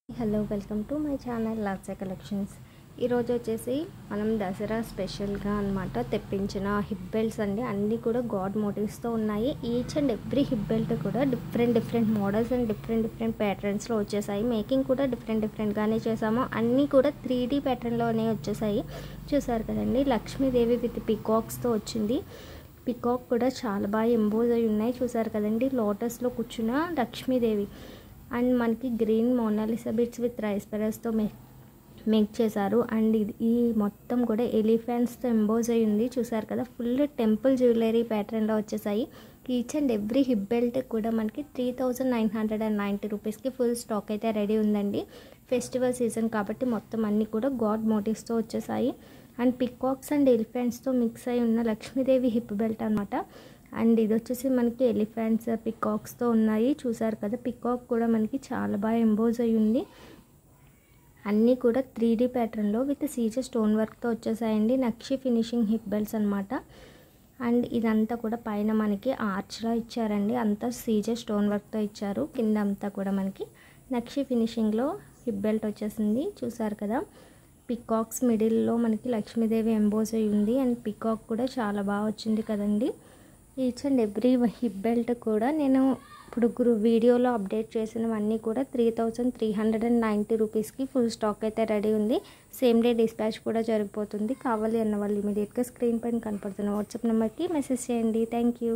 Hello welcome to my channel lotsa collections. ఈరోజు వచ్చేసి మనం దసరా స్పెషల్గా అనమాట తెప్పించిన హిప్ బెల్ట్స్ అండి. అన్నీ కూడా గాడ్ మోటివ్స్తో ఉన్నాయి. Each and every hip belt కూడా డిఫరెంట్ మోడల్స్ అండ్ డిఫరెంట్ ప్యాటర్న్స్లో వచ్చేసాయి. మేకింగ్ కూడా డిఫరెంట్గానే చేసాము. అన్నీ కూడా 3D ప్యాటర్న్లోనే వచ్చేసాయి. చూసారు కదండి, లక్ష్మీదేవి విత్ పికాక్స్తో వచ్చింది. పికాక్ కూడా చాలా బాగా ఎంబోజ్ అయి ఉన్నాయి. చూసారు కదండి, లోటస్లో కూర్చున్న లక్ష్మీదేవి అండ్ మనకి green Mona Lisa bits with rice పెరల్స్తో make చేశారు. అండ్ ఈ మొత్తం కూడా ఎలిఫెంట్స్తో ఎంబోజ్ అయి ఉంది. చూసారు కదా, ఫుల్ టెంపుల్ జ్యువెలరీ ప్యాటర్న్లో వచ్చేసాయి. Each and every hip belt కూడా మనకి 3990 రూపీస్కి ఫుల్ స్టాక్ అయితే రెడీ ఉందండి. ఫెస్టివల్ సీజన్ కాబట్టి మొత్తం అన్నీ కూడా గాడ్ మోటివ్స్తో వచ్చేసాయి. అండ్ పికాక్స్ అండ్ ఎలిఫెంట్స్తో మిక్స్ అయి ఉన్న లక్ష్మీదేవి హిప్ బెల్ట్ అనమాట. అండ్ ఇది వచ్చేసి మనకి ఎలిఫెంట్స్ పికాక్స్తో ఉన్నాయి. చూసారు కదా, పికాక్ కూడా మనకి చాలా బాగా ఎంబోజ్ అయి ఉంది. అన్నీ కూడా 3D ప్యాటర్న్లో విత్ సీజర్ స్టోన్ వర్క్తో వచ్చేసాయండి. నక్షి ఫినిషింగ్ హిప్ బెల్ట్స్ అనమాట. అండ్ ఇదంతా కూడా పైన మనకి ఆర్చ్లా ఇచ్చారండి. అంతా సీజర్ స్టోన్ వర్క్తో ఇచ్చారు. కింద అంతా కూడా మనకి నక్షి ఫినిషింగ్లో హిప్ బెల్ట్ వచ్చేసింది. చూసారు కదా, పికాక్స్ మిడిల్లో మనకి లక్ష్మీదేవి ఎంబోజ్ అయి ఉంది. అండ్ పికాక్ కూడా చాలా బాగా వచ్చింది కదండి. Each and every hip belt కూడా నేను ఇప్పుడు వీడియోలో అప్డేట్ చేసినవన్నీ కూడా 3390 రూపీస్కి ఫుల్ స్టాక్ అయితే రెడీ ఉంది. సేమ్ డే డిస్పాచ్ కూడా జరిగిపోతుంది. కావాలి అన్న వాళ్ళు ఇమీడియట్గా స్క్రీన్ పైన కనపడుతున్న వాట్సాప్ నెంబర్కి మెసేజ్ చేయండి. Thank you.